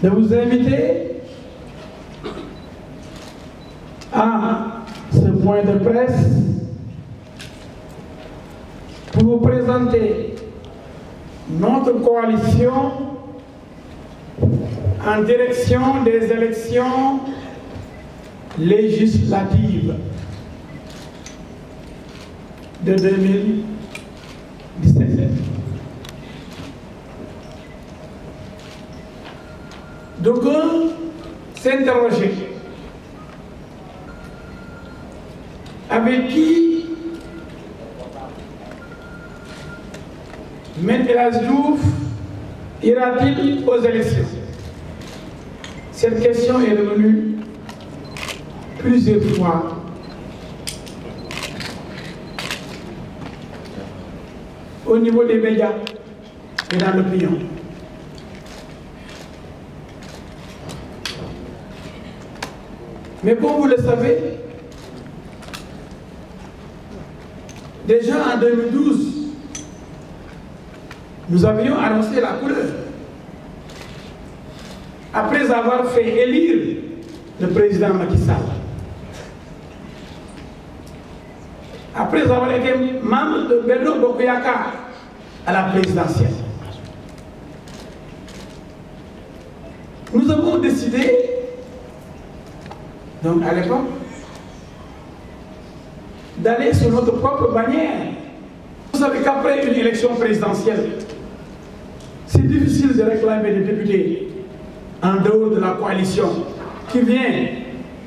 de vous inviter à ce point de presse pour vous présenter notre coalition en direction des élections législatives de 2017. D'aucuns s'interrogeaient avec qui M. El Hadji Diouf ira-t-il aux élections? Cette question est revenue plusieurs fois au niveau des médias et dans l'opinion. Mais comme vous le savez, déjà en 2012, nous avions annoncé la couleur. Après avoir fait élire le président Macky Sall, après avoir été membre de Benno Bokk Yakaar à la présidentielle, nous avons décidé, donc à l'époque, d'aller sur notre propre bannière. Vous savez qu'après une élection présidentielle, c'est difficile de réclamer des députés en dehors de la coalition qui vient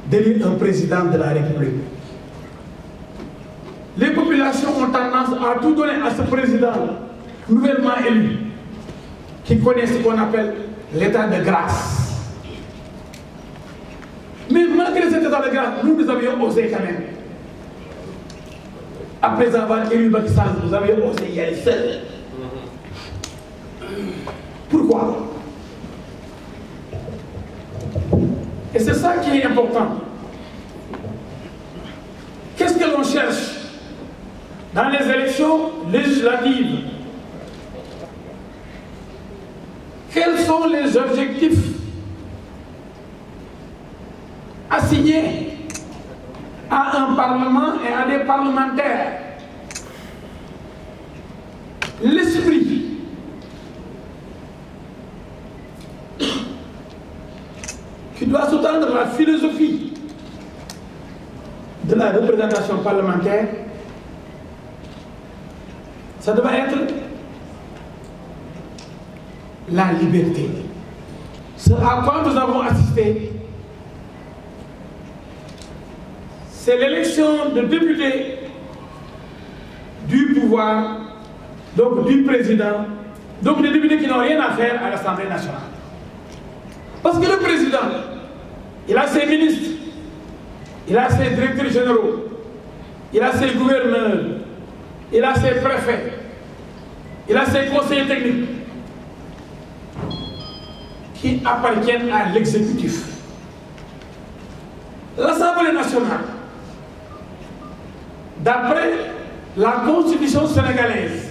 d'élire un président de la République. Les populations ont tendance à tout donner à ce président nouvellement élu, qui connaît ce qu'on appelle l'état de grâce. Mais malgré cet état de grâce, nous avions osé quand même. Après avoir élu Macky Sall, nous avions osé y aller seuls. Pourquoi? Et c'est ça qui est important. Qu'est-ce que l'on cherche dans les élections législatives? Quels sont les objectifs assignés à un parlement et à des parlementaires? L'esprit qui doit sous-tendre la philosophie de la représentation parlementaire, ça doit être la liberté. Ce à quoi nous avons assisté, c'est l'élection de députés du pouvoir, donc du président, donc des députés qui n'ont rien à faire à l'Assemblée nationale. Parce que le président, il a ses ministres, il a ses directeurs généraux, il a ses gouverneurs, il a ses préfets, il a ses conseillers techniques qui appartiennent à l'exécutif. L'Assemblée nationale, d'après la Constitution sénégalaise,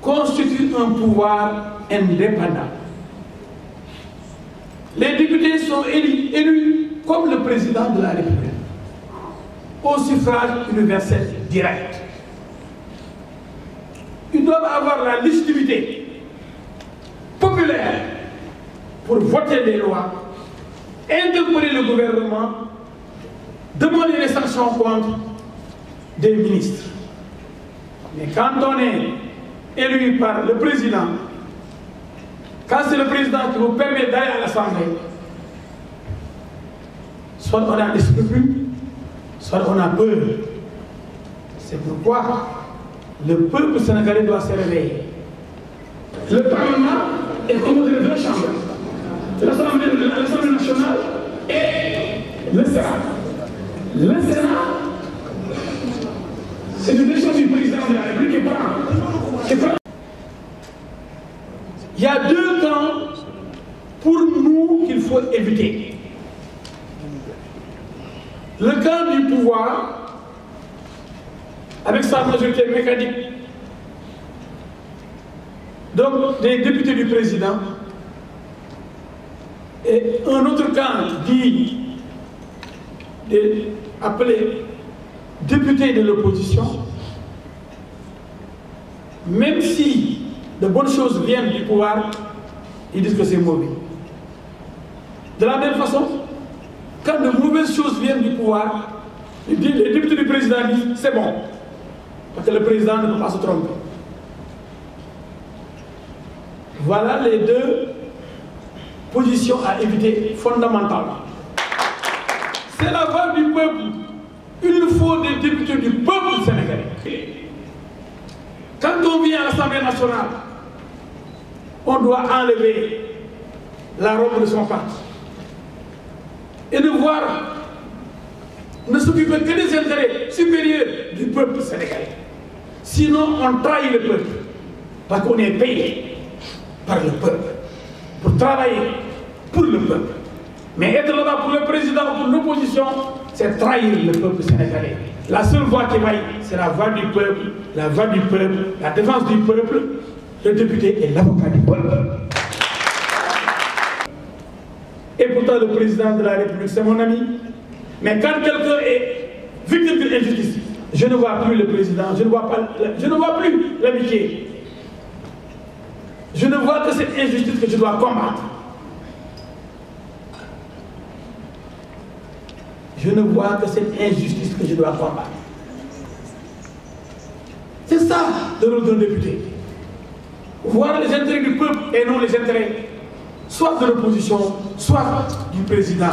constitue un pouvoir indépendant. Les députés sont élus comme le président de la République, au suffrage universel direct. Ils doivent avoir la légitimité populaire pour voter des lois, interpeller le gouvernement, demander des sanctions contre des ministres. Mais quand on est élu par le président, quand c'est le président qui vous permet d'aller à l'Assemblée, soit on a des scrupules, soit on a peur. C'est pourquoi le peuple sénégalais doit se réveiller. Le Parlement est composé de deux chambres, l'Assemblée nationale et le Sénat. Le Sénat, c'est une décision du président de la République qui prend. Il y a deux camps pour nous qu'il faut éviter. Le camp du pouvoir, avec sa majorité mécanique donc des députés du président, et un autre camp dit appelé députés de l'opposition. Même si de bonnes choses viennent du pouvoir, ils disent que c'est mauvais. De la même façon, quand de mauvaises choses viennent du pouvoir, les députés du président disent c'est bon, parce que le président ne peut pas se tromper. Voilà les deux positions à éviter fondamentalement. C'est la voix du peuple. Il nous faut des députés du peuple sénégalais. Quand on vient à l'Assemblée nationale, on doit enlever la robe de son parti et de voir, ne s'occuper que des intérêts supérieurs du peuple sénégalais. Sinon, on trahit le peuple, parce qu'on est payé par le peuple pour travailler pour le peuple. Mais être là-bas pour le président ou pour l'opposition, c'est trahir le peuple sénégalais. La seule voix qui vaille, c'est la voix du peuple, la défense du peuple. Le député est l'avocat du peuple. Et pourtant, le président de la République, c'est mon ami. Mais quand quelqu'un est victime d'une injustice, je ne vois plus le président, je ne vois plus l'amitié. Je ne vois que cette injustice que je dois combattre. Je ne vois que cette injustice que je dois combattre. C'est ça le rôle d'un député. Voir les intérêts du peuple et non les intérêts soit de l'opposition, soit du président.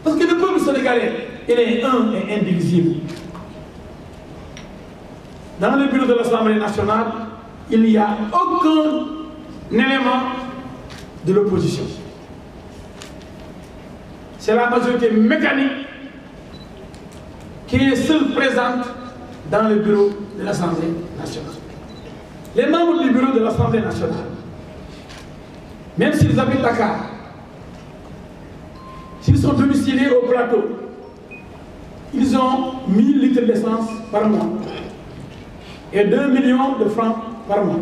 Parce que le peuple sénégalais, il est un et indivisible. Dans le bureau de l'Assemblée nationale, il n'y a aucun élément de l'opposition. C'est la majorité mécanique qui est seule présente dans le bureau de l'Assemblée nationale. Les membres du bureau de l'Assemblée nationale, même s'ils habitent Dakar, s'ils sont domiciliés au plateau, ils ont 1000 litres d'essence par mois et 2 millions de francs par mois.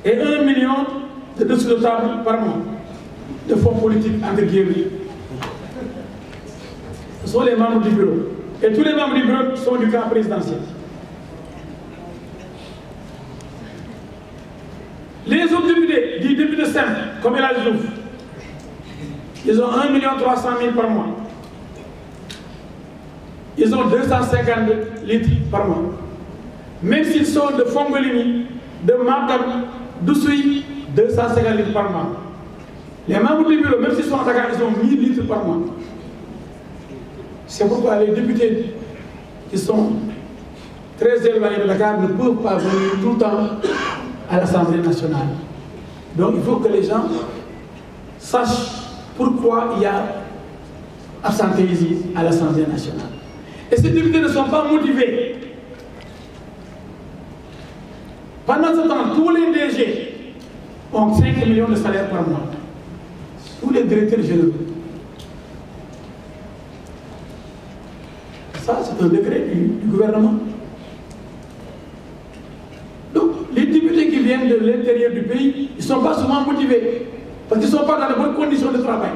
Et 1 million de dessous de table par mois de fonds politiques entre guillemets. Ce sont les membres du bureau. Et tous les membres du bureau sont du camp présidentiel. Les autres députés, des députés simples, comme El Hadji Diouf, ils ont 1 300 000 par mois. Ils ont 250 litres par mois. Même s'ils sont de Fongolini, de Matam, d'Oussouy, 250 litres par mois. Les membres du bureau, même s'ils sont à Dakar, ils ont 1000 litres par mois. C'est pourquoi les députés qui sont très éloignés de Dakar ne peuvent pas venir tout le temps à l'Assemblée nationale. Donc il faut que les gens sachent pourquoi il y a absentéisme à l'Assemblée nationale. Et ces députés ne sont pas motivés. Pendant ce temps, tous les DG ont 5 millions de salaires par mois. Tous les directeurs généraux. Ça, c'est un décret du gouvernement. Donc, les députés qui viennent de l'intérieur du pays, ils ne sont pas souvent motivés. Parce qu'ils ne sont pas dans de bonnes conditions de travail.